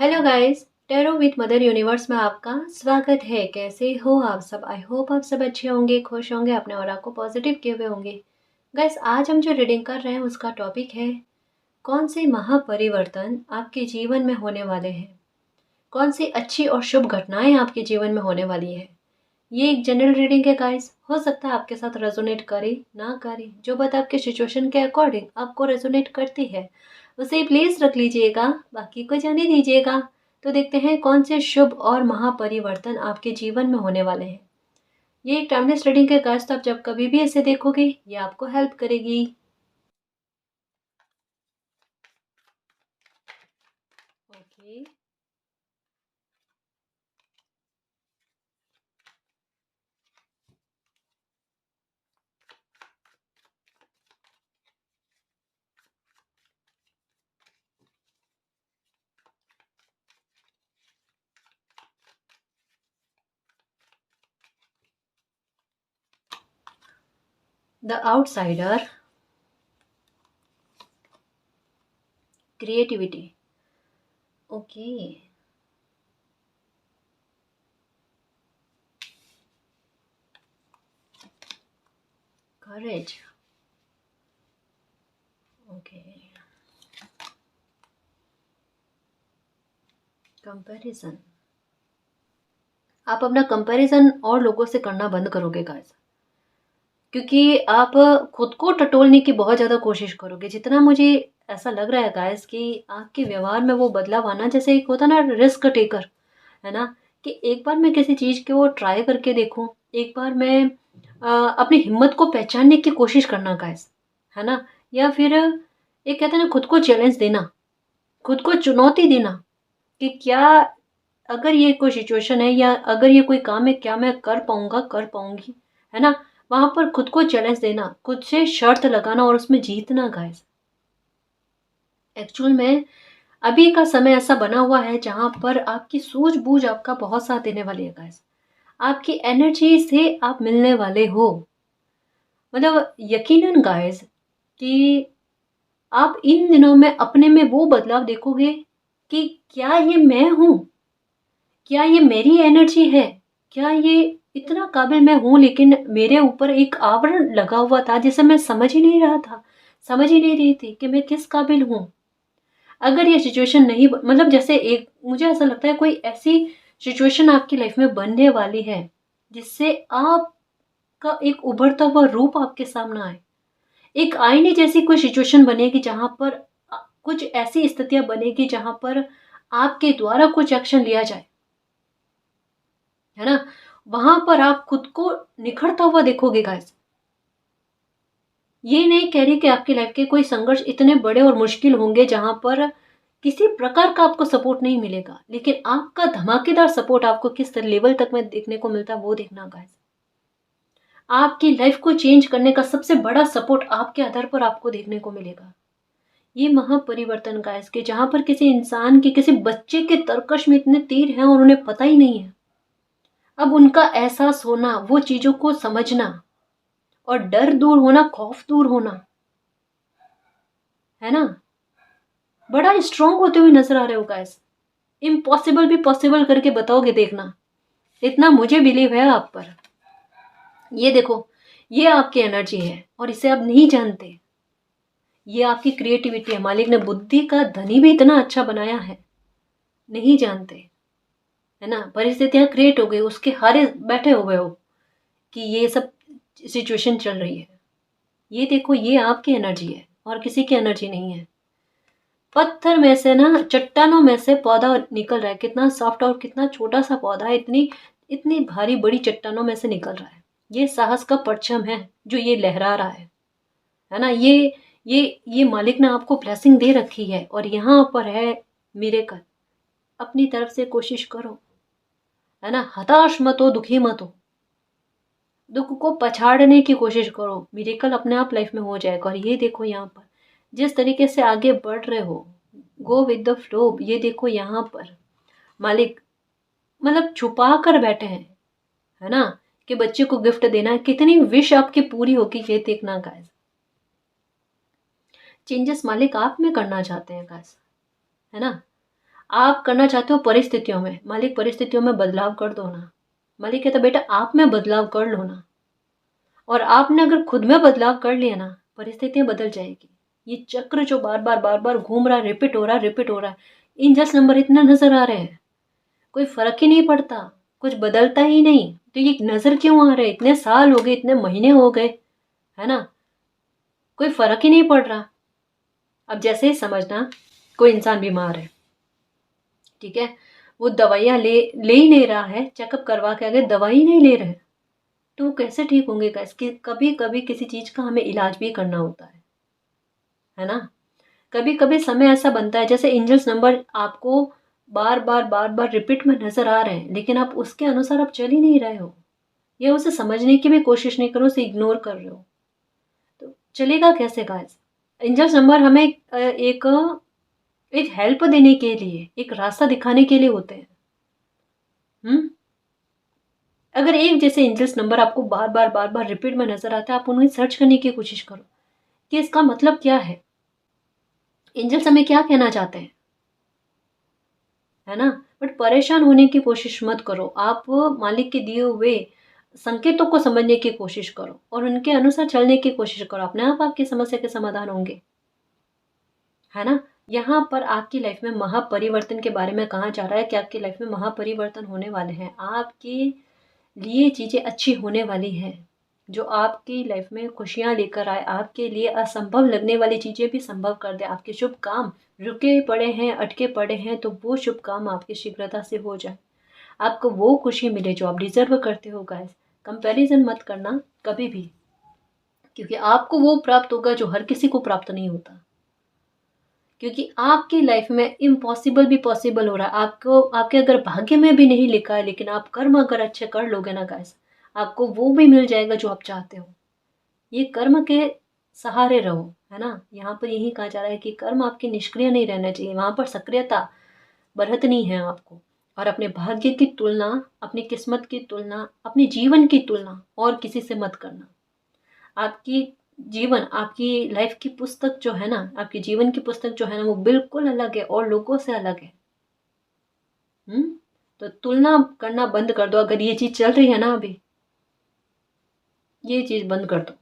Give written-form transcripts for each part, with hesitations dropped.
Hello guys, tarot with mother universe में आपका स्वागत है। कैसे हो आप सब? आई होप आप सब अच्छे होंगे, खुश होंगे, अपने ऑरा को पॉजिटिव किए हुए होंगे। गाइस, आज हम जो रीडिंग कर रहे हैं उसका टॉपिक है कौन से महापरिवर्तन आपके जीवन में होने वाले हैं, कौन सी अच्छी और शुभ घटनाएं आपके जीवन में होने वाली है। ये एक जनरल रीडिंग है गाइस, हो सकता है आपके साथ रेजोनेट करे ना करे। जो बात आपके सिचुएशन के अकॉर्डिंग आपको रेजोनेट करती है उसे प्लीज रख लीजिएगा, बाकी को जाने दीजिएगा। तो देखते हैं कौन से शुभ और महापरिवर्तन आपके जीवन में होने वाले हैं। ये एक टाइमलेस रीडिंग है गाइस, तो आप जब कभी भी इसे देखोगे ये आपको हेल्प करेगी। Okay, the outsider, creativity. Okay, courage. Okay, comparison. आप अपना कंपैरिजन और लोगों से करना बंद करोगे गाइस, क्योंकि आप खुद को टटोलने की बहुत ज़्यादा कोशिश करोगे। जितना मुझे ऐसा लग रहा है गाइस कि आपके व्यवहार में वो बदलाव आना, जैसे एक होता ना रिस्क टेकर, है ना, कि एक बार मैं किसी चीज़ को ट्राई करके देखूं, एक बार मैं अपनी हिम्मत को पहचानने की कोशिश करना गाइस, है ना। या फिर एक कहते हैं ना खुद को चैलेंज देना, खुद को चुनौती देना कि क्या अगर ये कोई सिचुएशन है या अगर ये कोई काम है, क्या मैं कर पाऊंगा, कर पाऊंगी, है ना। वहां पर खुद को चैलेंज देना, खुद से शर्त लगाना और उसमें जीतना गाइस। एक्चुअल में अभी का समय ऐसा बना हुआ है जहां पर आपकी सूझबूझ आपका बहुत साथ देने वाली है गाइस। आपकी एनर्जी से आप मिलने वाले हो। मतलब यकीनन गाइस कि आप इन दिनों में अपने में वो बदलाव देखोगे कि क्या ये मैं हूं, क्या ये मेरी एनर्जी है, क्या ये इतना काबिल मैं हूं। लेकिन मेरे ऊपर एक आवरण लगा हुआ था जिसे मैं समझ ही नहीं रहा था, समझ ही नहीं रही थी कि मैं किस काबिल हूं। अगर ये सिचुएशन नहीं मतलब जैसे एक मुझे ऐसा लगता है कोई ऐसी सिचुएशन आपकी लाइफ में बनने वाली है जिससे आपका एक उभरता हुआ रूप आपके सामने आए। एक आईने जैसी कोई सिचुएशन बनेगी जहां पर कुछ ऐसी स्थितियां बनेगी जहां पर आपके द्वारा कुछ एक्शन लिया जाए, है ना। वहां पर आप खुद को निखरता हुआ देखोगे गाइस। ये नहीं कह रही कि आपकी लाइफ के कोई संघर्ष इतने बड़े और मुश्किल होंगे जहां पर किसी प्रकार का आपको सपोर्ट नहीं मिलेगा, लेकिन आपका धमाकेदार सपोर्ट आपको किस लेवल तक में देखने को मिलता है वो देखना गाइस। आपकी लाइफ को चेंज करने का सबसे बड़ा सपोर्ट आपके आधार पर आपको देखने को मिलेगा। ये महापरिवर्तन गाइस के जहां पर किसी इंसान के, किसी बच्चे के तरकश में इतने तीर हैं और उन्हें पता ही नहीं है। अब उनका एहसास होना, वो चीजों को समझना और डर दूर होना, खौफ दूर होना, है ना। बड़ा स्ट्रांग होते हुए नजर आ रहे हो गाइस। इम्पॉसिबल भी पॉसिबल करके बताओगे, देखना। इतना मुझे बिलीव है आप पर। ये देखो, ये आपकी एनर्जी है और इसे आप नहीं जानते। ये आपकी क्रिएटिविटी है। मालिक ने बुद्धि का धनी भी इतना अच्छा बनाया है, नहीं जानते, है ना। परिस्थितियां क्रिएट हो गई, उसके हारे बैठे हुए हो कि ये सब सिचुएशन चल रही है। ये देखो, ये आपकी एनर्जी है और किसी की एनर्जी नहीं है। पत्थर में से ना, चट्टानों में से पौधा निकल रहा है। कितना सॉफ्ट और कितना छोटा सा पौधा है, इतनी इतनी भारी बड़ी चट्टानों में से निकल रहा है। ये साहस का परचम है जो ये लहरा रहा है ना। ये मालिक ने आपको ब्लेसिंग दे रखी है और यहाँ पर है मिरेकल। अपनी तरफ से कोशिश करो, है ना। हताश मत हो, दुखी मत हो, दुख को पछाड़ने की कोशिश करो। मिरेकल अपने आप लाइफ में हो जाएगा। और ये देखो यहाँ पर जिस तरीके से आगे बढ़ रहे हो, गो विद द फ्लो। ये देखो यहाँ पर मालिक मतलब छुपा कर बैठे हैं, है ना, कि बच्चे को गिफ्ट देना है। कितनी विश आपकी पूरी होगी ये देखना गाइस। चेंजेस मालिक आप में करना चाहते हैं गाइस, है ना। आप करना चाहते हो परिस्थितियों में, मालिक परिस्थितियों में बदलाव कर दो ना। मालिक कहता बेटा आप में बदलाव कर लो ना, और आपने अगर खुद में बदलाव कर लिया ना, परिस्थितियां बदल जाएगी। ये चक्र जो बार बार घूम रहा है, रिपीट हो रहा है, एंजल्स नंबर इतना नजर आ रहे हैं, कोई फर्क ही नहीं पड़ता, कुछ बदलता ही नहीं, तो ये नजर क्यों आ रहे हैं? इतने साल हो गए, इतने महीने हो गए, है ना, कोई फर्क ही नहीं पड़ रहा। अब जैसे ही समझना कोई इंसान बीमार है, ठीक है, वो दवाइयाँ ले ही नहीं रहा है, चेकअप करवा के अगर दवाई नहीं ले रहे, तो वो कैसे ठीक होंगे गाइस? कि कभी कभी किसी चीज़ का हमें इलाज भी करना होता है ना। कभी कभी समय ऐसा बनता है, जैसे एंजल्स नंबर आपको बार बार रिपीट में नजर आ रहे हैं, लेकिन आप उसके अनुसार आप चल ही नहीं रहे हो, या उसे समझने की भी कोशिश नहीं करो, उसे इग्नोर कर रहे हो, तो चलेगा कैसे गाइस? एंजल्स नंबर हमें एक एक हेल्प देने के लिए, एक रास्ता दिखाने के लिए होते हैं। अगर एक जैसे एंजल्स नंबर आपको बार बार रिपीट में नजर आता है, आप उन्हें सर्च करने की कोशिश करो कि इसका मतलब क्या है, एंजल्स हमें क्या कहना चाहते हैं, है ना। बट परेशान होने की कोशिश मत करो, आप मालिक के दिए हुए संकेतों को समझने की कोशिश करो और उनके अनुसार चलने की कोशिश करो, अपने आप आपकी समस्या के समाधान होंगे, है ना। यहाँ पर आपकी लाइफ में महापरिवर्तन के बारे में कहा जा रहा है कि आपकी लाइफ में महापरिवर्तन होने वाले हैं, आपके लिए चीज़ें अच्छी होने वाली हैं, जो आपकी लाइफ में खुशियाँ लेकर आए, आपके लिए असंभव लगने वाली चीज़ें भी संभव कर दे, आपके शुभ काम रुके पड़े हैं, अटके पड़े हैं, तो वो शुभ काम आपकी शीघ्रता से हो जाए, आपको वो खुशी मिले जो आप डिजर्व करते हो गाइस। कंपैरिजन मत करना कभी भी, क्योंकि आपको वो प्राप्त होगा जो हर किसी को प्राप्त नहीं होता, क्योंकि आपकी लाइफ में इम्पॉसिबल भी पॉसिबल हो रहा है। आपको आपके अगर भाग्य में भी नहीं लिखा है, लेकिन आप कर्म अगर अच्छे कर लोगे ना गाइस, आपको वो भी मिल जाएगा जो आप चाहते हो। ये कर्म के सहारे रहो, है ना। यहाँ पर यही कहा जा रहा है कि कर्म आपके निष्क्रिय नहीं रहना चाहिए, वहाँ पर सक्रियता बरतनी है आपको, और अपने भाग्य की तुलना, अपनी किस्मत की तुलना, अपने जीवन की तुलना और किसी से मत करना। आपकी जीवन, आपकी लाइफ की पुस्तक जो है ना, आपके जीवन की पुस्तक जो है ना, वो बिल्कुल अलग है और लोगों से अलग है। तो तुलना करना बंद कर दो, अगर ये चीज चल रही है ना अभी, ये चीज बंद कर दो,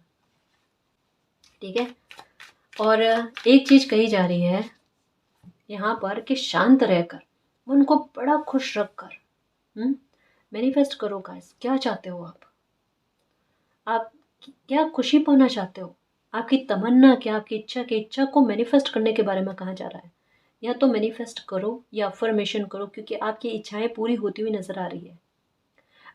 ठीक है। और एक चीज कही जा रही है यहाँ पर कि शांत रहकर, मन को बड़ा खुश रखकर मैनिफेस्ट करो गाइस। क्या चाहते हो आप क्या खुशी पाना चाहते हो, आपकी तमन्ना क्या, आपकी इच्छा की इच्छा को मैनिफेस्ट करने के बारे में कहा जा रहा है। या तो मैनिफेस्ट करो या अफर्मेशन करो, क्योंकि आपकी इच्छाएं पूरी होती हुई नजर आ रही है।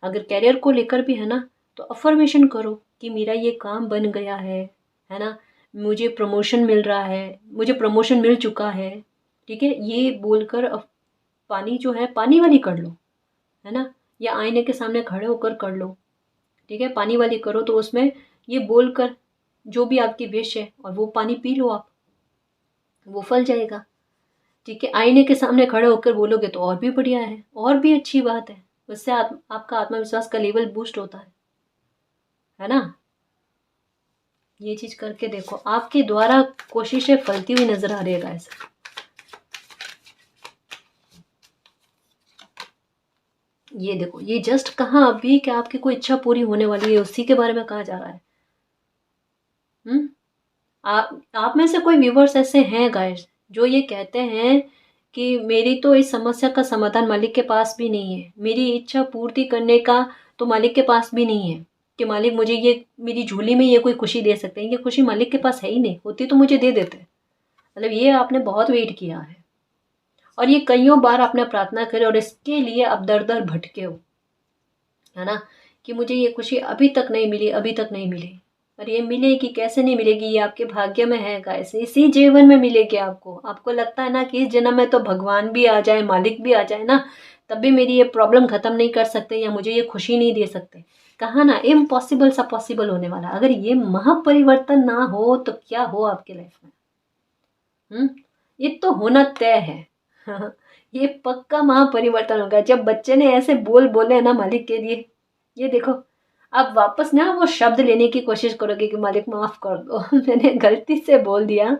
अगर कैरियर को लेकर भी है ना, तो अफर्मेशन करो कि मेरा ये काम बन गया है ना, मुझे प्रमोशन मिल रहा है, मुझे प्रमोशन मिल चुका है, ठीक है, ये बोलकर पानी जो है पानी वाली कर लो, है ना, या आईने के सामने खड़े होकर कर लो, ठीक है, पानी वाली करो, तो उसमें ये बोलकर जो भी आपकी विश है, और वो पानी पी लो आप, वो फल जाएगा, ठीक है। आईने के सामने खड़े होकर बोलोगे तो और भी बढ़िया है, और भी अच्छी बात है, उससे आपका आत्मविश्वास का लेवल बूस्ट होता है ना। ये चीज करके देखो, आपके द्वारा कोशिशें फलती हुई नजर आ रही है गाइस। ये देखो, ये जस्ट कहाँ अभी कि आपकी कोई इच्छा पूरी होने वाली है, उसी के बारे में कहा जा रहा है। आप में से कोई व्यूवर्स ऐसे हैं गाइस जो ये कहते हैं कि मेरी तो इस समस्या का समाधान मालिक के पास भी नहीं है, मेरी इच्छा पूर्ति करने का तो मालिक के पास भी नहीं है, कि मालिक मुझे ये मेरी झोली में ये कोई खुशी दे सकते हैं, ये खुशी मालिक के पास है ही नहीं, होती तो मुझे दे देते। मतलब ये आपने बहुत वेट किया है, और ये कईयों बार आपने प्रार्थना करी, और इसके लिए आप दर दर भटके हो, है ना, कि मुझे ये खुशी अभी तक नहीं मिली, अभी तक नहीं मिली। और ये मिलेगी, कैसे नहीं मिलेगी, ये आपके भाग्य में है गाइस, इसी जीवन में मिलेगी आपको। आपको लगता है ना कि इस जन्म में तो भगवान भी आ जाए, मालिक भी आ जाए ना, तब भी मेरी ये प्रॉब्लम खत्म नहीं कर सकते, या मुझे ये खुशी नहीं दे सकते। कहा ना, इम्पॉसिबल सा पॉसिबल होने वाला। अगर ये महापरिवर्तन ना हो तो क्या हो आपके लाइफ में? ये तो होना तय है। ये पक्का महापरिवर्तन होगा जब बच्चे ने ऐसे बोल बोले ना मालिक के लिए। ये देखो, आप वापस ना वो शब्द लेने की कोशिश करोगे कि मालिक माफ कर दो, मैंने गलती से बोल दिया,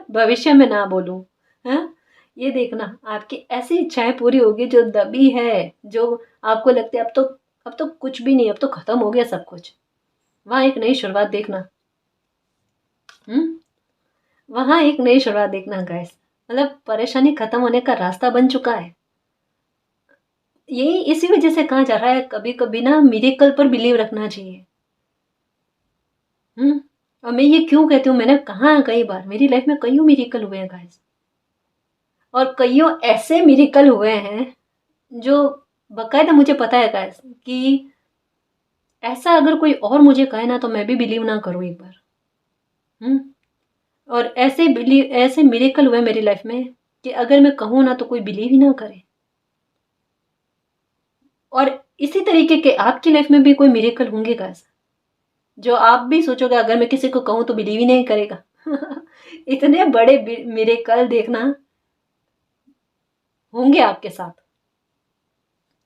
भविष्य में ना बोलूं। हाँ, ये देखना आपकी ऐसी इच्छाएं पूरी होगी जो दबी है, जो आपको लगता है अब तो कुछ भी नहीं, अब तो खत्म हो गया सब कुछ। वहां एक नई शुरुआत देखना। हम्म वहां एक नई शुरुआत देखना गाइस। मतलब परेशानी खत्म होने का रास्ता बन चुका है। यही इसी वजह से कहा जा रहा है कभी कभी ना मिरेकल पर बिलीव रखना चाहिए। हम्म और मैं ये क्यों कहती हूँ, मैंने कहा कई बार मेरी लाइफ में कईयों मिरेकल हुए हैं गाइस। और कईयों ऐसे मिरेकल हुए हैं जो बकायदा मुझे पता है गाइस कि ऐसा अगर कोई और मुझे कहे ना तो मैं भी बिलीव ना करूँ एक बार। हम्म और ऐसे मिरेकल हुए मेरी लाइफ में कि अगर मैं कहूँ ना तो कोई बिलीव ही ना करे। और इसी तरीके के आपकी लाइफ में भी कोई मिरेकल होंगे गाइस, जो आप भी सोचोगे अगर मैं किसी को कहूँ तो बिलीव ही नहीं करेगा। इतने बड़े मिरेकल देखना होंगे आपके साथ।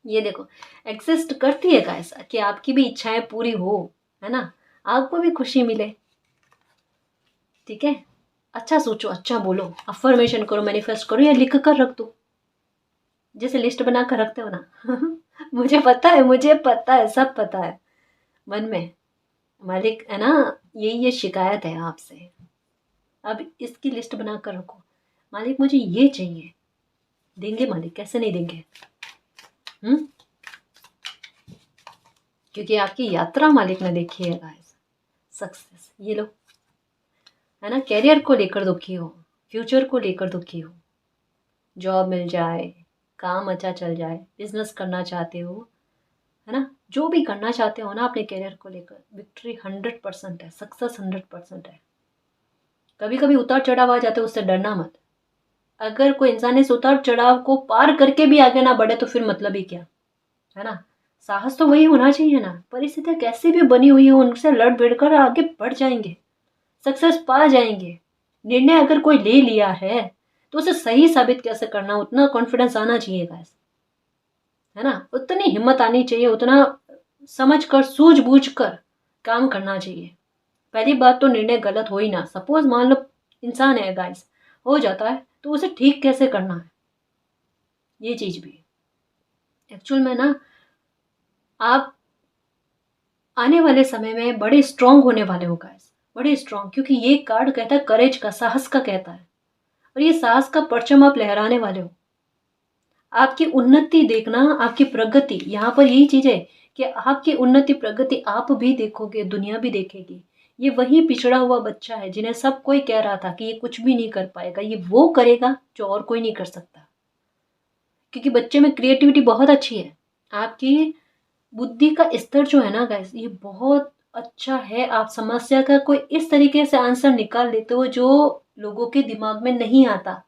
ये देखो एग्जिस्ट करती है गाइस कि आपकी भी इच्छाएं पूरी हो, है ना, आपको भी खुशी मिले। ठीक है, अच्छा सोचो, अच्छा बोलो, अफर्मेशन करो, मैनिफेस्ट करो या लिख कर रख दो, जैसे लिस्ट बना कर रखते हो ना। मुझे पता है, सब पता है मन में। मालिक है ना, ये शिकायत है आपसे। अब इसकी लिस्ट बना कर रखो, मालिक मुझे ये चाहिए, देंगे मालिक, कैसे नहीं देंगे। हम्म क्योंकि आपकी यात्रा मालिक ने देखी है गाइस। सक्सेस ये लो, है ना, कैरियर को लेकर दुखी हो, फ्यूचर को लेकर दुखी हो, जॉब मिल जाए, काम अच्छा चल जाए, बिजनेस करना चाहते हो, है ना, जो भी करना चाहते हो ना अपने कैरियर को लेकर, विक्ट्री 100% है, सक्सेस 100% है। कभी कभी उतार चढ़ाव आ जाते हैं, उससे डरना मत। अगर कोई इंसान इस उतार चढ़ाव को पार करके भी आगे ना बढ़े तो फिर मतलब ही क्या, है ना। साहस तो वही होना चाहिए ना, परिस्थितियां कैसी भी बनी हुई हो उनसे लड़ भिड़ कर आगे बढ़ जाएंगे, सक्सेस पा जाएंगे। निर्णय अगर कोई ले लिया है तो उसे सही साबित कैसे करना, उतना कॉन्फिडेंस आना चाहिए गाइस, है ना, उतनी हिम्मत आनी चाहिए, उतना समझ कर सूझबूझ कर काम करना चाहिए। पहली बात तो निर्णय गलत हो ही ना, सपोज मान लो इंसान है गाइस, हो जाता है तो उसे ठीक कैसे करना है, ये चीज भी एक्चुअल में ना, आप आने वाले समय में बड़े स्ट्रांग होने वाले हो गाइस, बड़े स्ट्रांग, क्योंकि ये कार्ड कहता है करेज का, साहस का कहता है। और ये साहस का परचम आप लहराने वाले हो। आपकी उन्नति देखना, आपकी प्रगति, यहाँ पर यही चीज है कि आपकी उन्नति प्रगति आप भी देखोगे, दुनिया भी देखेगी। ये वही पिछड़ा हुआ बच्चा है जिन्हें सब कोई कह रहा था कि ये कुछ भी नहीं कर पाएगा, ये वो करेगा जो और कोई नहीं कर सकता। क्योंकि बच्चे में क्रिएटिविटी बहुत अच्छी है। आपकी बुद्धि का स्तर जो है ना गाइस, ये बहुत अच्छा है। आप समस्या का कोई इस तरीके से आंसर निकाल लेते हो जो लोगों के दिमाग में नहीं आता।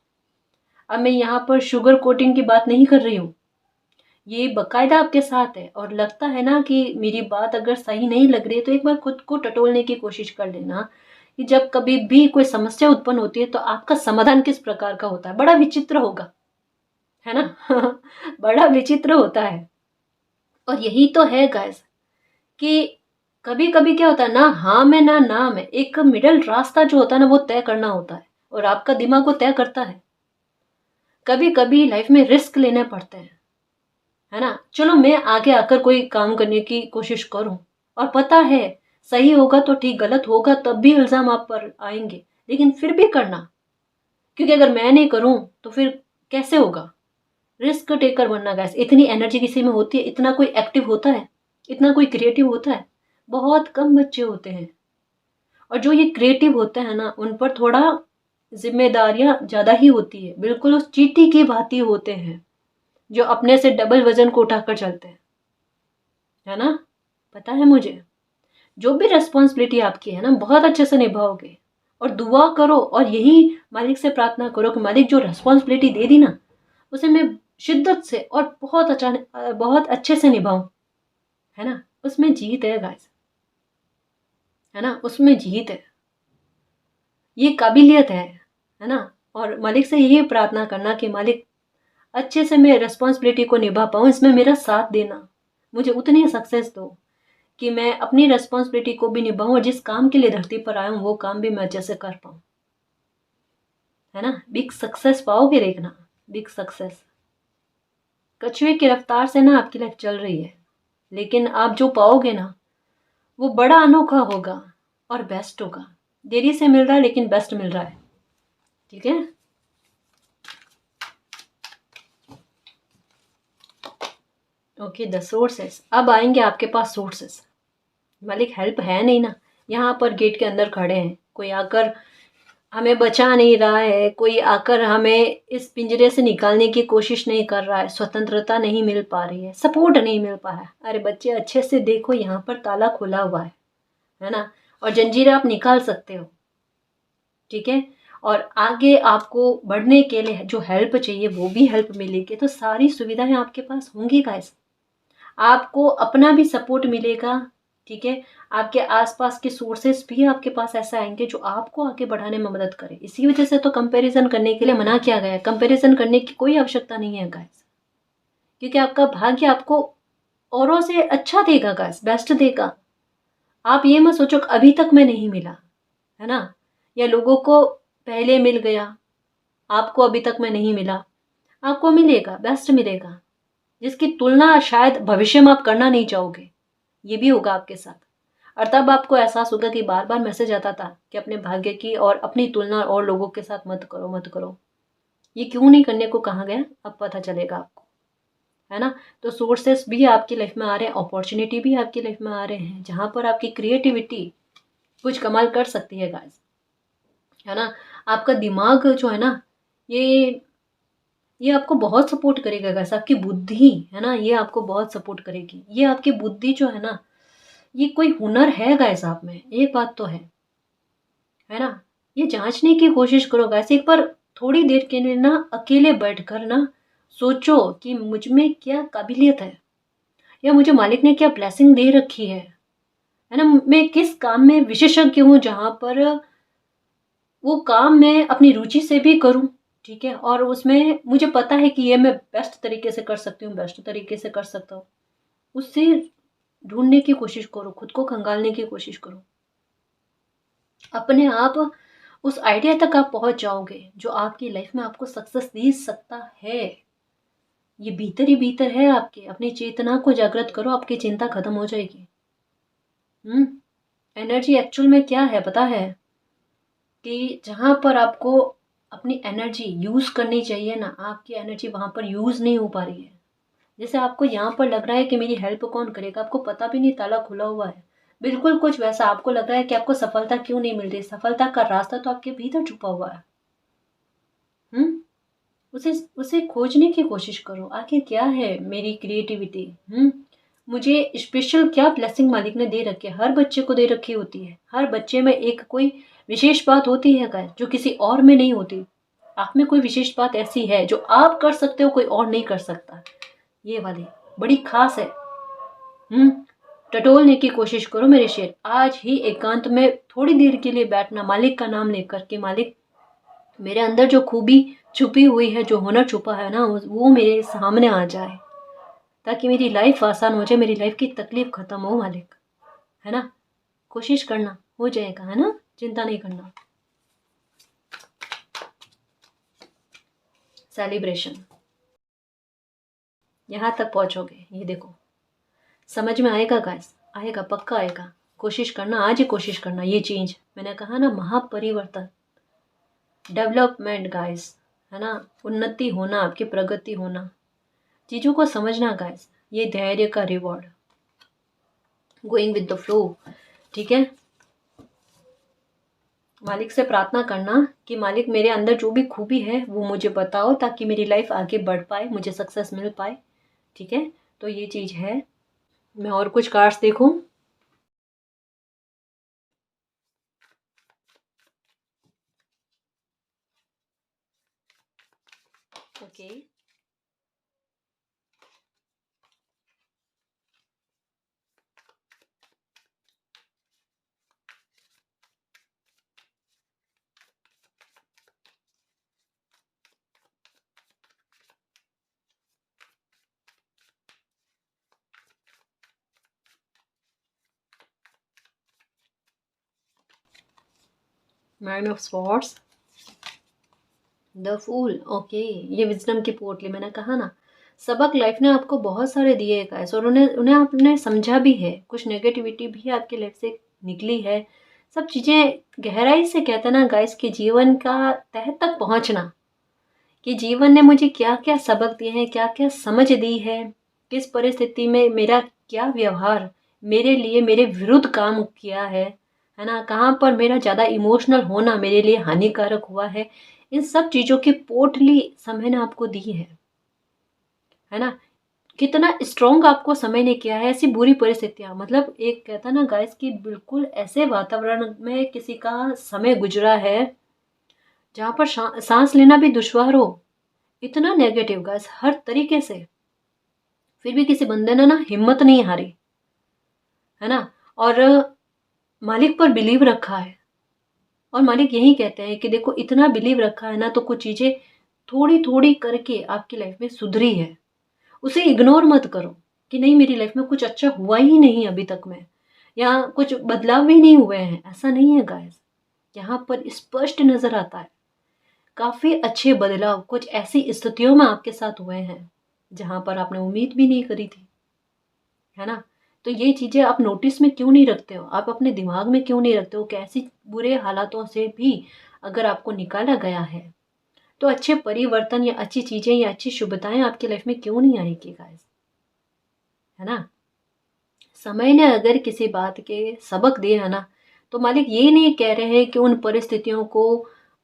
अब मैं यहाँ पर शुगर कोटिंग की बात नहीं कर रही हूँ, ये बकायदा आपके साथ है। और लगता है ना कि मेरी बात अगर सही नहीं लग रही है तो एक बार खुद को टटोलने की कोशिश कर लेना कि जब कभी भी कोई समस्या उत्पन्न होती है तो आपका समाधान किस प्रकार का होता है। बड़ा विचित्र होगा, है ना। बड़ा विचित्र होता है। और यही तो है गाइस कि कभी कभी क्या होता है ना, हाँ में ना ना में एक मिडल रास्ता जो होता है ना वो तय करना होता है, और आपका दिमाग वो तय करता है। कभी कभी लाइफ में रिस्क लेने पड़ते हैं, है ना। चलो मैं आगे आकर कोई काम करने की कोशिश करूं, और पता है सही होगा तो ठीक, गलत होगा तब भी इल्जाम आप पर आएंगे, लेकिन फिर भी करना। क्योंकि अगर मैं नहीं करूं तो फिर कैसे होगा। रिस्क टेकर बनना गाइस, इतनी एनर्जी किसी में होती है, इतना कोई एक्टिव होता है, इतना कोई क्रिएटिव होता है, बहुत कम बच्चे होते हैं। और जो ये क्रिएटिव होते हैं ना उन पर थोड़ा जिम्मेदारियां ज्यादा ही होती है, बिल्कुल उस चींटी की भांति होते हैं जो अपने से डबल वजन को उठाकर चलते हैं, है ना। पता है मुझे, जो भी रेस्पॉन्सिबिलिटी आपकी है ना बहुत अच्छे से निभाओगे। और दुआ करो और यही मालिक से प्रार्थना करो कि मालिक जो रेस्पॉन्सिबिलिटी दे दी ना उसे मैं शिद्दत से और बहुत अच्छे से निभाऊं, है ना। उसमें जीत है गाइस, है ना, उसमें जीत है, ये काबिलियत है ना। और मालिक से यही प्रार्थना करना कि मालिक अच्छे से मैं रेस्पॉन्सिबिलिटी को निभा पाऊँ, इसमें मेरा साथ देना, मुझे उतनी सक्सेस दो कि मैं अपनी रेस्पॉन्सिबिलिटी को भी निभाऊं और जिस काम के लिए धरती पर आया हूँ वो काम भी मैं अच्छे से कर पाऊँ, है ना। बिग सक्सेस पाओगे देखना। Big success. कछुए की रफ्तार से ना आपकी लाइफ चल रही है, लेकिन आप जो पाओगे ना वो बड़ा अनोखा होगा और बेस्ट होगा। देरी से मिल रहा है लेकिन बेस्ट मिल रहा है। ठीक है। Okay, the sources. अब आएंगे आपके पास सोर्सेस। मालिक हेल्प है नहीं ना, यहाँ पर गेट के अंदर खड़े हैं, कोई आकर हमें बचा नहीं रहा है, कोई आकर हमें इस पिंजरे से निकालने की कोशिश नहीं कर रहा है, स्वतंत्रता नहीं मिल पा रही है, सपोर्ट नहीं मिल पा है। अरे बच्चे अच्छे से देखो, यहाँ पर ताला खुला हुआ है ना, और जंजीरें आप निकाल सकते हो। ठीक है। और आगे आपको बढ़ने के लिए जो हेल्प चाहिए वो भी हेल्प मिलेगी, तो सारी सुविधाएं आपके पास होंगी गाइस। आपको अपना भी सपोर्ट मिलेगा। ठीक है। आपके आसपास के सोर्सेस भी आपके पास ऐसे आएंगे जो आपको आगे बढ़ाने में मदद करे। इसी वजह से तो कंपैरिजन करने के लिए मना किया गया है। कंपैरिजन करने की कोई आवश्यकता नहीं है गाइस, क्योंकि आपका भाग्य आपको औरों से अच्छा देगा गाइस, बेस्ट देगा। आप ये मत सोचो अभी तक मैं नहीं मिला, है ना, या लोगों को पहले मिल गया, आपको अभी तक मैं नहीं मिला। आपको मिलेगा, बेस्ट मिलेगा, जिसकी तुलना शायद भविष्य में आप करना नहीं चाहोगे। ये भी होगा आपके साथ। और तब आपको एहसास होगा कि बार बार मैसेज आता था कि अपने भाग्य की और अपनी तुलना और लोगों के साथ मत करो मत करो। ये क्यों नहीं करने को कहा गया, अब पता चलेगा आपको, है ना। तो सोर्सेस भी आपकी लाइफ में आ रहे हैं, अपॉर्चुनिटी भी आपकी लाइफ में आ रहे हैं, जहाँ पर आपकी क्रिएटिविटी कुछ कमाल कर सकती है गाइस, है ना। आपका दिमाग जो है ना, ये ये आपको बहुत सपोर्ट करेगा गाइस। आपकी बुद्धि है ना, ये आपको बहुत सपोर्ट करेगी। ये आपकी बुद्धि जो है ना, ये कोई हुनर है गाइस आप में, एक बात तो है ना। ये जांचने की कोशिश करो गाइस एक बार, थोड़ी देर के लिए ना अकेले बैठकर ना सोचो कि मुझ में क्या काबिलियत है, या मुझे मालिक ने क्या ब्लेसिंग दे रखी है ना। मैं किस काम में विशेषज्ञ हूँ जहाँ पर वो काम मैं अपनी रुचि से भी करूँ। ठीक है। और उसमें मुझे पता है कि ये मैं बेस्ट तरीके से कर सकती हूँ, बेस्ट तरीके से कर सकता हूँ। उससे ढूंढने की कोशिश करो, खुद को खंगालने की कोशिश करो। अपने आप उस आइडिया तक आप पहुंच जाओगे जो आपकी लाइफ में आपको सक्सेस दे सकता है। ये भीतर ही भीतर है आपके। अपनी चेतना को जागृत करो, आपकी चिंता खत्म हो जाएगी। एनर्जी एक्चुअल में क्या है पता है, कि जहाँ पर आपको अपनी एनर्जी यूज करनी चाहिए ना, आपकी एनर्जी वहां पर यूज नहीं हो पा रही है। जैसे आपको यहाँ पर लग रहा है कि मेरी हेल्प कौन करेगा, आपको पता भी नहीं ताला खुला हुआ है। बिल्कुल कुछ वैसा आपको लग रहा है कि आपको सफलता क्यों नहीं मिल रही, सफलता का रास्ता तो आपके भीतर छुपा हुआ है। उसे उसे खोजने की कोशिश करो, आखिर क्या है मेरी क्रिएटिविटी। मुझे स्पेशल क्या ब्लेसिंग मालिक ने दे रखी है। हर बच्चे को दे रखी होती है, हर बच्चे में एक कोई विशेष बात होती है गाइस, जो किसी और में नहीं होती। आप में कोई विशेष बात ऐसी है जो आप कर सकते हो, कोई और नहीं कर सकता। ये वाली बड़ी खास है। टटोलने की कोशिश करो मेरे शेर। आज ही एकांत में थोड़ी देर के लिए बैठना, मालिक का नाम लेकर के, मालिक मेरे अंदर जो खूबी छुपी हुई है, जो हुनर छुपा है ना, वो मेरे सामने आ जाए, ताकि मेरी लाइफ आसान हो जाए, मेरी लाइफ की तकलीफ खत्म हो मालिक, है ना। कोशिश करना, हो जाएगा, है ना, चिंता नहीं करना। सेलिब्रेशन, यहाँ तक पहुंचोगे, ये देखो समझ में आएगा गाइस, आएगा, पक्का आएगा। कोशिश करना, आज ही कोशिश करना। ये चेंज मैंने कहा ना, महापरिवर्तन, डेवलपमेंट गाइस, है ना, उन्नति होना, आपकी प्रगति होना, चीज़ों को समझना गाइस, ये धैर्य का reward, going with the flow. ठीक है। मालिक से प्रार्थना करना कि मालिक मेरे अंदर जो भी खूबी है वो मुझे बताओ, ताकि मेरी लाइफ आगे बढ़ पाए, मुझे सक्सेस मिल पाए। ठीक है। तो ये चीज़ है। मैं और कुछ कार्ड्स देखूं। Okay. Nine of swords, the fool, okay. ये विजडम की पोटली, मैंने कहा ना, सबक लाइफ ने आपको बहुत सारे दिए हैं गाइस, और उन्हें उन्हें आपने समझा भी है। कुछ नेगेटिविटी भी आपकी लाइफ से निकली है। सब चीज़ें गहराई से, कहते हैं ना गाइस, कि जीवन का तह तक पहुंचना, कि जीवन ने मुझे क्या क्या सबक दिए हैं, क्या क्या समझ दी है, किस परिस्थिति में मेरा क्या व्यवहार मेरे लिए मेरे विरुद्ध काम किया है ना, कहाँ पर मेरा ज़्यादा इमोशनल होना मेरे लिए हानिकारक हुआ है। इन सब चीज़ों की पोटली समय ने आपको दी है ना। कितना स्ट्रॉन्ग आपको समय ने किया है। ऐसी बुरी परिस्थितियां, मतलब एक कहता है ना गाइस कि बिल्कुल ऐसे वातावरण में किसी का समय गुजरा है जहाँ पर सांस लेना भी दुश्वार हो, इतना नेगेटिव गाइस हर तरीके से, फिर भी किसी बंदे ने ना हिम्मत नहीं हारी, है ना, और मालिक पर बिलीव रखा है। और मालिक यही कहते हैं कि देखो, इतना बिलीव रखा है ना, तो कुछ चीजें थोड़ी थोड़ी करके आपकी लाइफ में सुधरी है। उसे इग्नोर मत करो कि नहीं, मेरी लाइफ में कुछ अच्छा हुआ ही नहीं अभी तक में, या कुछ बदलाव भी नहीं हुए हैं। ऐसा नहीं है गाइस, यहाँ पर स्पष्ट नजर आता है काफी अच्छे बदलाव कुछ ऐसी स्थितियों में आपके साथ हुए हैं जहां पर आपने उम्मीद भी नहीं करी थी, है ना। तो ये चीजें आप नोटिस में क्यों नहीं रखते हो, आप अपने दिमाग में क्यों नहीं रखते हो कि ऐसी बुरे हालातों से भी अगर आपको निकाला गया है, तो अच्छे परिवर्तन या अच्छी चीजें या अच्छी शुभताएं आपकी लाइफ में क्यों नहीं आएगी गाइस, है ना। समय ने अगर किसी बात के सबक दिए है ना, तो मालिक ये नहीं कह रहे हैं कि उन परिस्थितियों को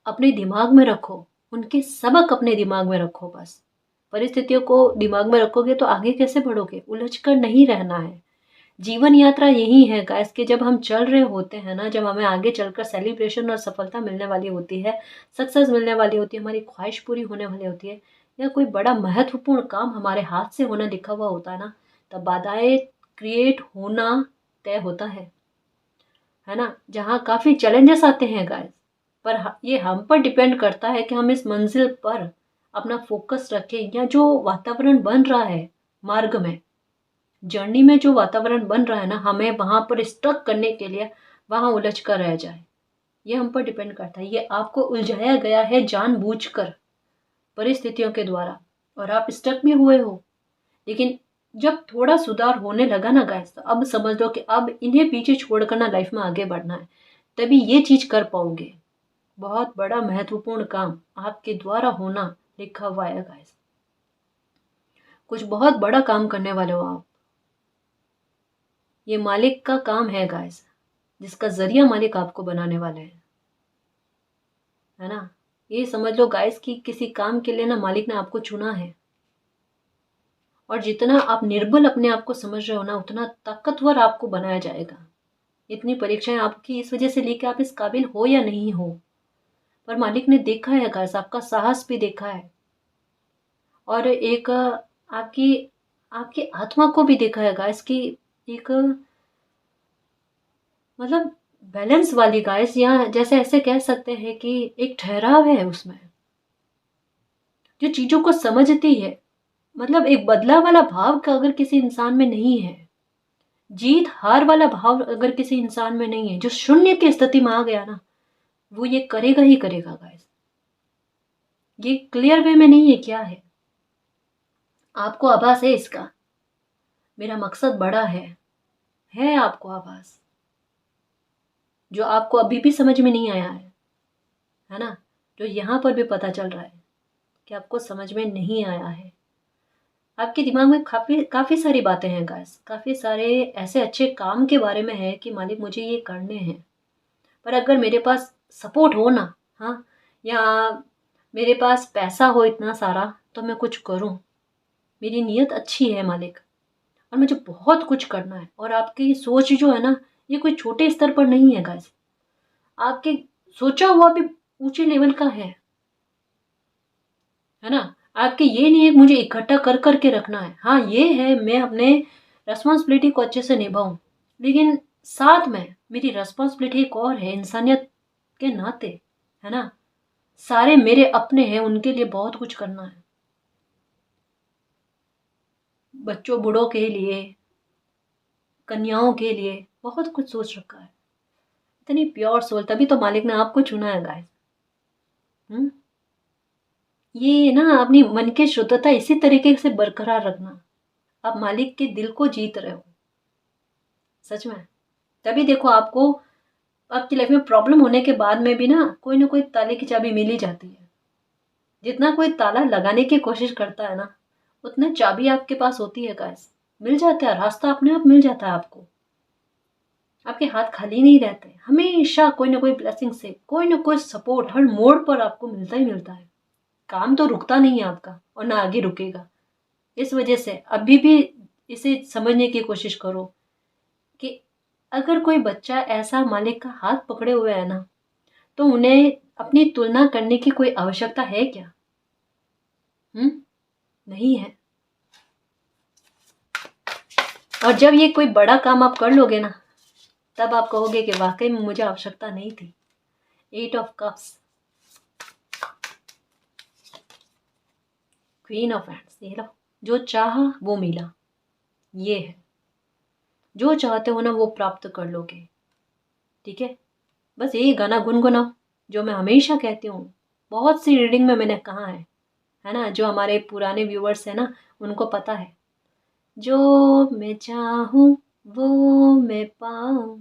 अपने दिमाग में रखो, उनके सबक अपने दिमाग में रखो बस। परिस्थितियों को दिमाग में रखोगे तो आगे कैसे बढ़ोगे, उलझ कर नहीं रहना है। जीवन यात्रा यही है गाइस कि जब हम चल रहे होते हैं ना, जब हमें आगे चलकर सेलिब्रेशन और सफलता मिलने वाली होती है, सक्सेस मिलने वाली होती है, हमारी ख्वाहिश पूरी होने वाली होती है, या कोई बड़ा महत्वपूर्ण काम हमारे हाथ से होना लिखा हुआ होता है ना, तब बाधाएं क्रिएट होना तय होता है ना, जहाँ काफी चैलेंजेस आते हैं गाइस। पर ये हम पर डिपेंड करता है कि हम इस मंजिल पर अपना फोकस रखें, या जो वातावरण बन रहा है मार्ग में, जर्नी में जो वातावरण बन रहा है ना, हमें वहां पर स्टक करने के लिए वहां उलझ कर रह जाए। ये हम पर डिपेंड करता है। ये आपको उलझाया गया है जानबूझकर परिस्थितियों के द्वारा, और आप स्टक भी हुए हो। लेकिन जब थोड़ा सुधार होने लगा ना गाइस, तो अब समझ लो कि अब इन्हें पीछे छोड़कर ना लाइफ में आगे बढ़ना है, तभी ये चीज कर पाओगे। बहुत बड़ा महत्वपूर्ण काम आपके द्वारा होना लिखा हुआ है गाइस। कुछ बहुत बड़ा काम करने वाले हो आप। ये मालिक का काम है गाइस, जिसका जरिया मालिक आपको बनाने वाले हैं, है ना। ये समझ लो गाइस कि किसी काम के लिए ना मालिक ने आपको चुना है, और जितना आप निर्बल अपने आप को समझ रहे हो ना, उतना ताकतवर आपको बनाया जाएगा। इतनी परीक्षाएं आपकी इस वजह से ली कि आप इस काबिल हो या नहीं हो, पर मालिक ने देखा है गाइस, आपका साहस भी देखा है, और एक आपकी आपकी आत्मा को भी देखा है गाइस कि एक, मतलब बैलेंस वाली गाइस, या जैसे ऐसे कह सकते हैं कि एक ठहराव है उसमें, जो चीजों को समझती है। मतलब एक बदला वाला भाव का अगर किसी इंसान में नहीं है, जीत हार वाला भाव अगर किसी इंसान में नहीं है, जो शून्य की स्थिति में आ गया ना, वो ये करेगा ही करेगा गाइस। ये क्लियर वे में नहीं है क्या है, आपको आभास है इसका, मेरा मकसद बड़ा है आपको आभास, जो आपको अभी भी समझ में नहीं आया है ना, जो यहाँ पर भी पता चल रहा है कि आपको समझ में नहीं आया है। आपके दिमाग में काफी काफी सारी बातें हैं गाइस, काफी सारे ऐसे अच्छे काम के बारे में है कि मालिक मुझे ये करने हैं, पर अगर मेरे पास सपोर्ट हो ना, हाँ, या मेरे पास पैसा हो इतना सारा, तो मैं कुछ करूं। मेरी नीयत अच्छी है मालिक, और मुझे बहुत कुछ करना है। और आपकी सोच जो है ना, ये कोई छोटे स्तर पर नहीं है गाइस, आपके सोचा हुआ भी ऊंचे लेवल का है ना। आपके ये नहीं है कि मुझे इकट्ठा कर करके रखना है, हाँ ये है मैं अपने रेस्पॉन्सिबिलिटी को अच्छे से निभाऊं, लेकिन साथ में मेरी रेस्पॉन्सिबिलिटी एक और है, इंसानियत के नाते, है ना। सारे मेरे अपने हैं, उनके लिए बहुत कुछ करना है, बच्चों बूढ़ों के लिए, कन्याओं के लिए बहुत कुछ सोच रखा है। इतनी प्योर सोल, तभी तो मालिक ने आपको चुना है गाइस। हम्म ये ना अपनी मन की शुद्धता इसी तरीके से बरकरार रखना, आप मालिक के दिल को जीत रहे हो सच में। तभी देखो आपको आपकी लाइफ में प्रॉब्लम होने के बाद में भी ना कोई ताले की चाबी मिल ही जाती है। जितना कोई ताला लगाने की कोशिश करता है ना, उतना चाबी आपके पास होती है गाइस, मिल जाता है, रास्ता अपने आप मिल जाता है आपको। आपके हाथ खाली नहीं रहते, हमेशा कोई ना कोई ब्लेसिंग से कोई ना कोई सपोर्ट हर मोड़ पर आपको मिलता ही मिलता है। काम तो रुकता नहीं है आपका और ना आगे रुकेगा। इस वजह से अभी भी इसे समझने की कोशिश करो कि अगर कोई बच्चा ऐसा मालिक का हाथ पकड़े हुए है ना, तो उन्हें अपनी तुलना करने की कोई आवश्यकता है क्या? नहीं है। और जब ये कोई बड़ा काम आप कर लोगे ना, तब आप कहोगे कि वाकई में मुझे आवश्यकता नहीं थी। 8 of cups, queen of hands, ये लो, जो चाहा वो मिला, ये है, जो चाहते हो ना वो प्राप्त कर लोगे। ठीक है, बस यही गाना गुनगुनाओ, जो मैं हमेशा कहती हूँ, बहुत सी रीडिंग में मैंने कहा है ना, जो हमारे पुराने व्यूअर्स हैं ना उनको पता है। जो मैं चाहूँ वो मैं पाऊँ,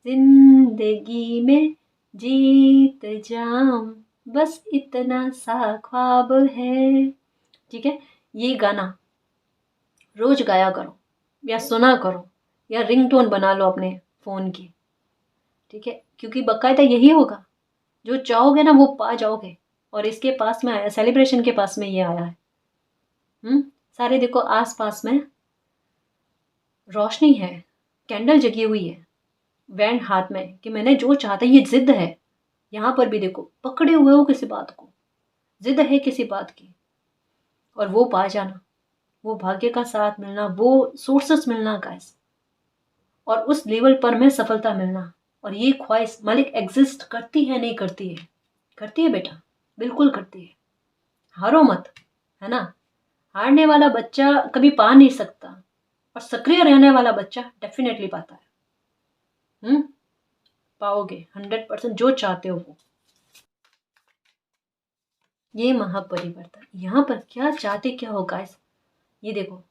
जिंदगी में जीत जाऊं, बस इतना सा ख्वाब है। ठीक है, ये गाना रोज गाया करो या सुना करो या रिंगटोन बना लो अपने फ़ोन की। ठीक है, क्योंकि बाकायदा यही होगा, जो चाहोगे ना वो पा जाओगे। और इसके पास में आया, सेलिब्रेशन के पास में ये आया है। सारे देखो आस पास में रोशनी है, कैंडल जगी हुई है, बैंड हाथ में कि मैंने जो चाहता, ये जिद है। यहाँ पर भी देखो पकड़े हुए हो किसी बात को, जिद है किसी बात की, और वो पा जाना, वो भाग्य का साथ मिलना, वो सोर्सेस मिलना गाइस, और उस लेवल पर में सफलता मिलना। और ये ख्वाहिश मालिक एग्जिस्ट करती है, नहीं करती है? करती है बेटा, बिल्कुल करती है। हारो मत, है ना। हारने वाला बच्चा कभी पा नहीं सकता, और सक्रिय रहने वाला बच्चा डेफिनेटली पाता है। पाओगे 100%, जो चाहते हो वो। ये महापरिवर्तन, यहाँ पर क्या चाहते क्या हो गाइस, ये देखो,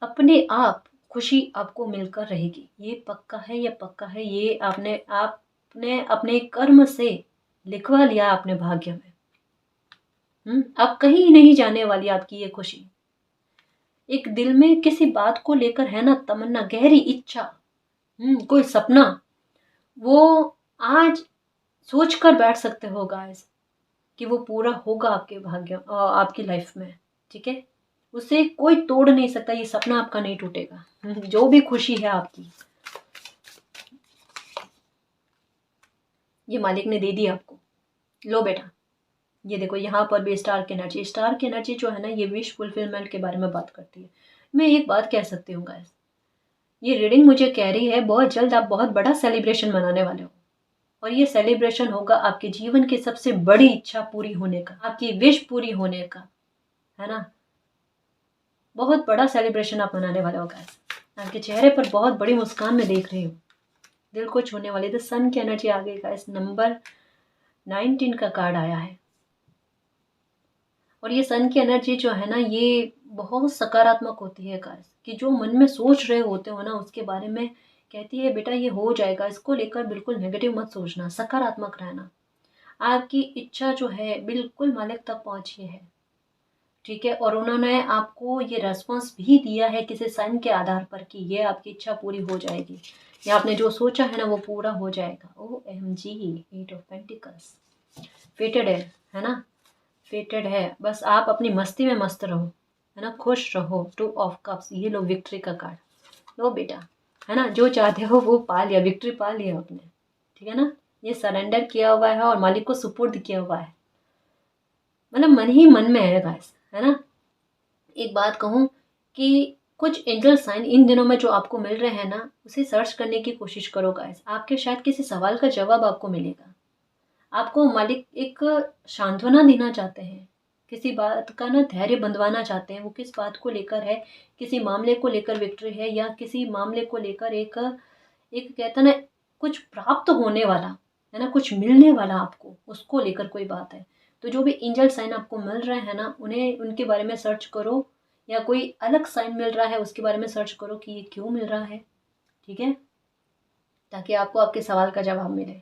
अपने आप खुशी आपको मिलकर रहेगी, ये पक्का है, ये पक्का है। ये आपने अपने कर्म से लिखवा लिया अपने भाग्य में। अब कहीं नहीं जाने वाली आपकी ये खुशी। एक दिल में किसी बात को लेकर है ना तमन्ना, गहरी इच्छा, कोई सपना, वो आज सोच कर बैठ सकते हो गाइस कि वो पूरा होगा आपके भाग्य आपकी लाइफ में। ठीक है, उसे कोई तोड़ नहीं सकता, ये सपना आपका नहीं टूटेगा। जो भी खुशी है आपकी, ये मालिक ने दे दी आपको। लो बेटा, ये देखो यहाँ पर भी स्टार की एनर्जी, स्टार की एनर्जी जो है ना, ये विश फुलफिलमेंट के बारे में बात करती है। मैं एक बात कह सकती हूँ गाइस, ये रीडिंग मुझे कह रही है बहुत जल्द आप बहुत बड़ा सेलिब्रेशन मनाने वाले हो, और ये सेलिब्रेशन होगा आपके जीवन की सबसे बड़ी इच्छा पूरी होने का, आपकी विश पूरी होने का, है ना। बहुत बड़ा सेलिब्रेशन आप मनाने वाले हो गाइस। आपके चेहरे पर बहुत बड़ी मुस्कान मैं देख रही हूँ, दिल को छूने वाली। द सन की एनर्जी आ गई गाइस, नंबर 19 का कार्ड आया है। और ये सन की एनर्जी जो है ना, ये बहुत सकारात्मक होती है गाइस, कि जो मन में सोच रहे होते हो ना उसके बारे में कहती है बेटा ये हो जाएगा, इसको लेकर बिल्कुल नेगेटिव मत सोचना, सकारात्मक रहना। आपकी इच्छा जो है बिल्कुल मालिक तक पहुंची है। ठीक है, और उन्होंने आपको ये रेस्पॉन्स भी दिया है किसी साइन के आधार पर कि ये आपकी इच्छा पूरी हो जाएगी, या आपने जो सोचा है ना वो पूरा हो जाएगा। OMG, 8 ऑफ पेंटिकल्स, फेटेड है ना, फेटेड है। बस आप अपनी मस्ती में मस्त रहो, है ना, खुश रहो। 2 ऑफ कप्स, ये लो विक्ट्री का कार्ड। लो बेटा, है ना, जो चाहते हो वो पा लिया, विक्ट्री पा लिया आपने। ठीक है ना, ये सरेंडर किया हुआ है और मालिक को सुपुर्द किया हुआ है, मतलब मन ही मन में है गाइस, है ना। एक बात कहूँ कि कुछ एंजल साइन इन दिनों में जो आपको मिल रहे हैं ना, उसे सर्च करने की कोशिश करो गाइस। आपके शायद किसी सवाल का जवाब आपको मिलेगा। आपको मालिक एक सांत्वना देना चाहते हैं, किसी बात का ना धैर्य बंधवाना चाहते हैं। वो किस बात को लेकर है, किसी मामले को लेकर विक्ट्री है, या किसी मामले को लेकर एक एक कहता ना कुछ प्राप्त होने वाला, है ना, कुछ मिलने वाला आपको, उसको लेकर कोई बात है। तो जो भी एंजल साइन आपको मिल रहे हैं ना, उन्हें उनके बारे में सर्च करो, या कोई अलग साइन मिल रहा है उसके बारे में सर्च करो कि ये क्यों मिल रहा है, ठीक है, ताकि आपको आपके सवाल का जवाब मिले,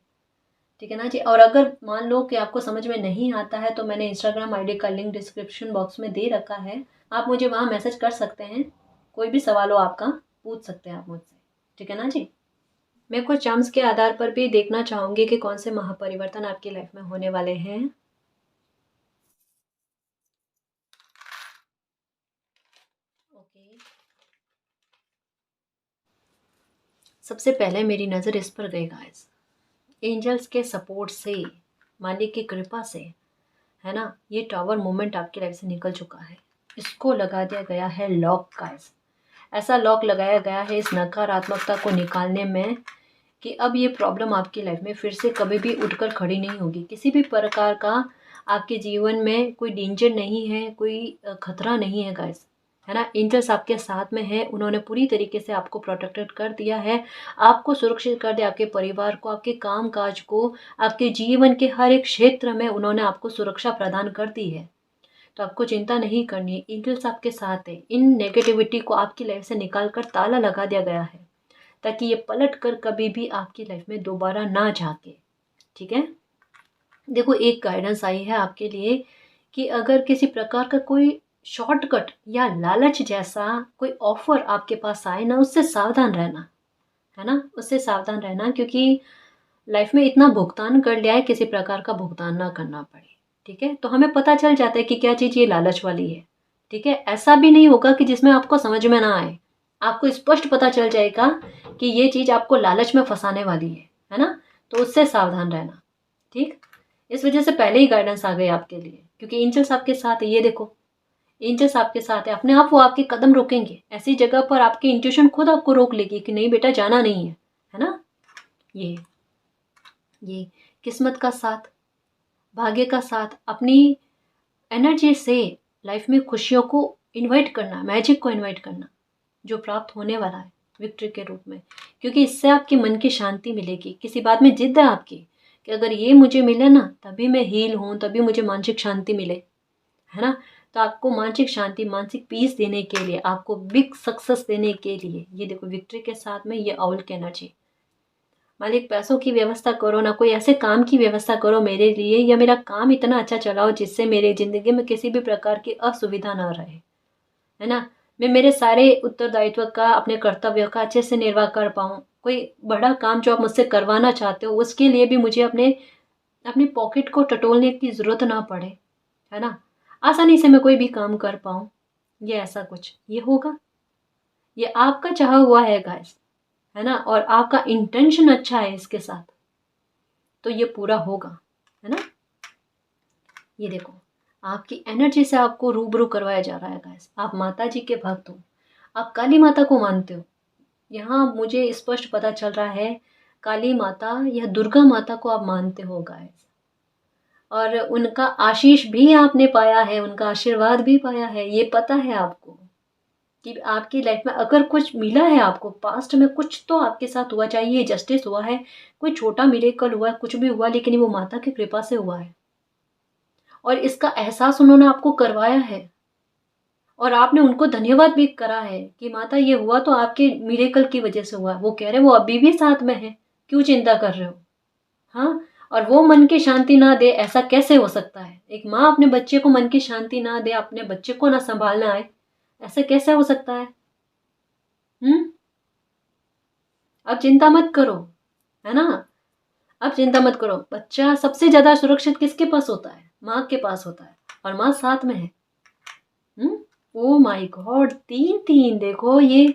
ठीक है ना जी। और अगर मान लो कि आपको समझ में नहीं आता है तो मैंने इंस्टाग्राम आईडी का लिंक डिस्क्रिप्शन बॉक्स में दे रखा है, आप मुझे वहाँ मैसेज कर सकते हैं, कोई भी सवाल हो आपका पूछ सकते हैं आप मुझसे, ठीक है ना जी। मैं कुछ चार्म्स के आधार पर भी देखना चाहूँगी कि कौन से महापरिवर्तन आपकी लाइफ में होने वाले हैं। ओके, सबसे पहले मेरी नज़र इस पर गई गाइस, एंजल्स के सपोर्ट से, मालिक की कृपा से, है ना, ये टावर मूवमेंट आपकी लाइफ से निकल चुका है। इसको लगा दिया गया है लॉक गाइस, ऐसा लॉक लगाया गया है इस नकारात्मकता को निकालने में कि अब ये प्रॉब्लम आपकी लाइफ में फिर से कभी भी उठकर खड़ी नहीं होगी। किसी भी प्रकार का आपके जीवन में कोई डेंजर नहीं है, कोई खतरा नहीं है गाइस, है ना। एंजल्स आपके साथ में है, उन्होंने पूरी तरीके से आपको प्रोटेक्टेड कर दिया है, आपको सुरक्षित कर दिया, आपके परिवार को, आपके काम काज को, आपके जीवन के हर एक क्षेत्र में उन्होंने आपको सुरक्षा प्रदान कर दी है। तो आपको चिंता नहीं करनी है, एंजल्स आपके साथ है। इन नेगेटिविटी को आपकी लाइफ से निकाल कर ताला लगा दिया गया है, ताकि ये पलट कर कभी भी आपकी लाइफ में दोबारा ना झांके, ठीक है। देखो, एक गाइडेंस आई है आपके लिए कि अगर किसी प्रकार का कोई शॉर्टकट या लालच जैसा कोई ऑफर आपके पास आए ना, उससे सावधान रहना, है ना, उससे सावधान रहना, क्योंकि लाइफ में इतना भुगतान कर लिया है, किसी प्रकार का भुगतान ना करना पड़े, ठीक है। तो हमें पता चल जाता है कि क्या चीज़ ये लालच वाली है, ठीक है। ऐसा भी नहीं होगा कि जिसमें आपको समझ में ना आए, आपको स्पष्ट पता चल जाएगा कि ये चीज़ आपको लालच में फंसाने वाली है ना। तो उससे सावधान रहना, ठीक। इस वजह से पहले ही गाइडेंस आ गई आपके लिए, क्योंकि एंजल्स आपके साथ है। ये देखो, एंजल्स आपके साथ है, अपने आप वो आपके कदम रोकेंगे, ऐसी जगह पर आपकी इंट्यूशन खुद आपको रोक लेगी कि नहीं बेटा, जाना नहीं है ना। ये किस्मत का साथ, भाग्य का साथ, अपनी एनर्जी से लाइफ में खुशियों को इनवाइट करना, मैजिक को इनवाइट करना, जो प्राप्त होने वाला है विक्ट्री के रूप में, क्योंकि इससे आपकी मन की शांति मिलेगी। किसी बात में जिद्द है आपकी कि अगर ये मुझे मिले ना तभी मैं हील हूँ, तभी मुझे मानसिक शांति मिले, है ना। तो आपको मानसिक शांति, मानसिक पीस देने के लिए, आपको बिग सक्सेस देने के लिए, ये देखो विक्ट्री के साथ में ये ऑल की एनर्जी, मालिक पैसों की व्यवस्था करो ना, कोई ऐसे काम की व्यवस्था करो मेरे लिए, या मेरा काम इतना अच्छा चलाओ जिससे मेरे ज़िंदगी में किसी भी प्रकार की असुविधा ना रहे, है ना। मैं मेरे सारे उत्तरदायित्व का, अपने कर्तव्य का अच्छे से निर्वाह कर पाऊँ। कोई बड़ा काम जो आप मुझसे करवाना चाहते हो उसके लिए भी मुझे अपनी पॉकेट को टटोलने की ज़रूरत ना पड़े, है ना। आसानी से मैं कोई भी काम कर पाऊँ, ये ऐसा कुछ ये होगा। ये आपका चाहा हुआ है गाइस, है ना, और आपका इंटेंशन अच्छा है इसके साथ, तो ये पूरा होगा, है ना। ये देखो, आपकी एनर्जी से आपको रूबरू करवाया जा रहा है गाइस। आप माता जी के भक्त हो, आप काली माता को मानते हो, यहाँ मुझे स्पष्ट पता चल रहा है, काली माता या दुर्गा माता को आप मानते हो गाइस, और उनका आशीष भी आपने पाया है, उनका आशीर्वाद भी पाया है। ये पता है आपको कि आपकी लाइफ में अगर कुछ मिला है आपको, पास्ट में कुछ तो आपके साथ हुआ, चाहे ये जस्टिस हुआ है, कोई छोटा मिरेकल हुआ है, कुछ भी हुआ, लेकिन वो माता की कृपा से हुआ है, और इसका एहसास उन्होंने आपको करवाया है, और आपने उनको धन्यवाद भी करा है कि माता ये हुआ तो आपके मिरेकल की वजह से हुआ। वो कह रहे हैं वो अभी भी साथ में है, क्यों चिंता कर रहे हो, हाँ। और वो मन की शांति ना दे, ऐसा कैसे हो सकता है। एक माँ अपने बच्चे को मन की शांति ना दे, अपने बच्चे को ना संभालना आए, ऐसा कैसे हो सकता है। हम्म, अब चिंता मत करो, है ना। अब चिंता मत करो। बच्चा सबसे ज्यादा सुरक्षित किसके पास होता है, माँ के पास होता है, और माँ साथ में है। ओ माय गॉड, तीन तीन देखो, ये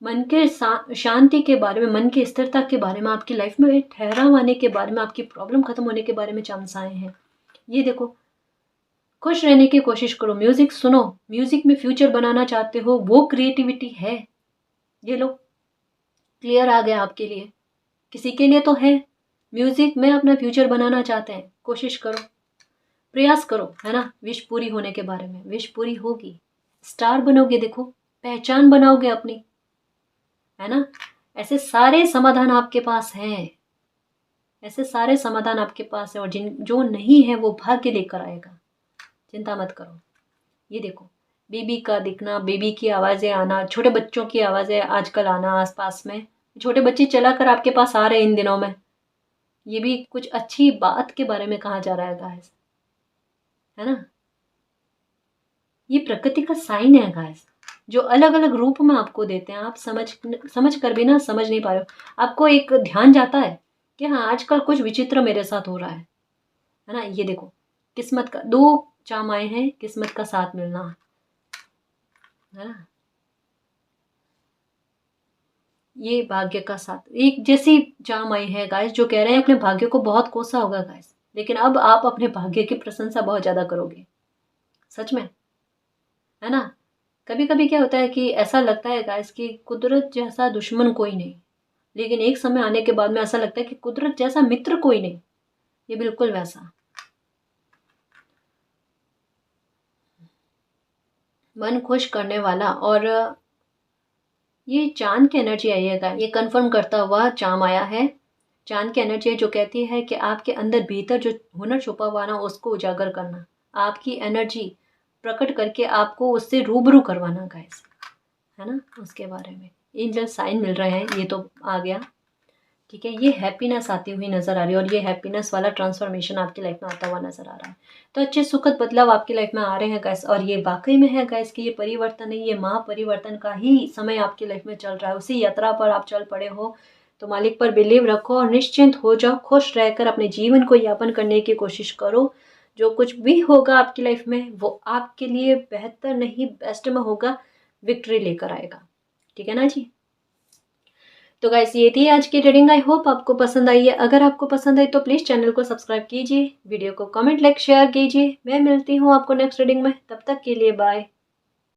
मन के शांति के बारे में, मन की स्थिरता के बारे में, आपकी लाइफ में ठहराव आने के बारे में, आपकी प्रॉब्लम खत्म होने के बारे में चांस आए हैं। ये देखो, खुश रहने की कोशिश करो, म्यूजिक सुनो, म्यूजिक में फ्यूचर बनाना चाहते हो, वो क्रिएटिविटी है। ये लो, क्लियर आ गया आपके लिए, किसी के लिए तो है। म्यूजिक में अपना फ्यूचर बनाना चाहते हैं, कोशिश करो, प्रयास करो, है ना। विश पूरी होने के बारे में, विश पूरी होगी, स्टार बनोगे, देखो पहचान बनाओगे अपनी, है ना। ऐसे सारे समाधान आपके पास हैं, ऐसे सारे समाधान आपके पास है, और जो नहीं है वो भाग्य लेकर आएगा, चिंता मत करो। ये देखो, बेबी का दिखना, बेबी की आवाज़ें आना, छोटे बच्चों की आवाज़ें आजकल आना आसपास में, छोटे बच्चे चला कर आपके पास आ रहे हैं इन दिनों में, ये भी कुछ अच्छी बात के बारे में कहा जा रहा है गाइस, है ना। ये प्रकृति का साइन है गाइस, जो अलग अलग रूप में आपको देते हैं। आप समझ कर भी ना समझ नहीं पा रहे हो। आपको एक ध्यान जाता है कि हाँ आजकल कुछ विचित्र मेरे साथ हो रहा है ना। ये देखो, किस्मत का 2 चाम आए हैं, किस्मत का साथ मिलना, है ना। ये भाग्य का साथ, एक जैसी चाम आई है गाइस, जो कह रहे हैं अपने भाग्य को बहुत कोसा होगा गाइस, लेकिन अब आप अपने भाग्य की प्रशंसा बहुत ज्यादा करोगे, सच में, है ना। कभी कभी क्या होता है कि ऐसा लगता है गाइस कि कुदरत जैसा दुश्मन कोई नहीं, लेकिन एक समय आने के बाद में ऐसा लगता है कि कुदरत जैसा मित्र कोई नहीं। ये बिल्कुल वैसा मन खुश करने वाला, और ये चांद की एनर्जी आई है गाइस, ये कंफर्म करता हुआ चाम आया है। चांद की एनर्जी है जो कहती है कि आपके अंदर भीतर जो हुनर छुपा हुआ ना, उसको उजागर करना, आपकी एनर्जी प्रकट करके आपको उससे रूबरू करवाना गाइस, है ना। उसके बारे में एंजल साइन मिल रहे हैं, ये तो आ गया, ठीक है। ये हैप्पीनेस आती हुई नजर आ रही है, और ये हैप्पीनेस वाला ट्रांसफॉर्मेशन आपकी लाइफ में आता हुआ नजर आ रहा है। तो अच्छे सुखद बदलाव आपकी लाइफ में आ रहे हैं गैस, और ये वाकई में है गैस कि ये परिवर्तन है, ये महापरिवर्तन का ही समय आपकी लाइफ में चल रहा है। उसी यात्रा पर आप चल पड़े हो, तो मालिक पर बिलीव रखो और निश्चिंत हो जाओ, खुश रहकर अपने जीवन को यापन करने की कोशिश करो। जो कुछ भी होगा आपकी लाइफ में वो आपके लिए बेहतर नहीं बेस्ट में होगा, विक्ट्री लेकर आएगा, ठीक है ना जी। तो गाइस ये थी आज की रीडिंग, आई होप आपको पसंद आई है। अगर आपको पसंद आई तो प्लीज़ चैनल को सब्सक्राइब कीजिए, वीडियो को कमेंट लाइक शेयर कीजिए। मैं मिलती हूँ आपको नेक्स्ट रीडिंग में, तब तक के लिए बाय।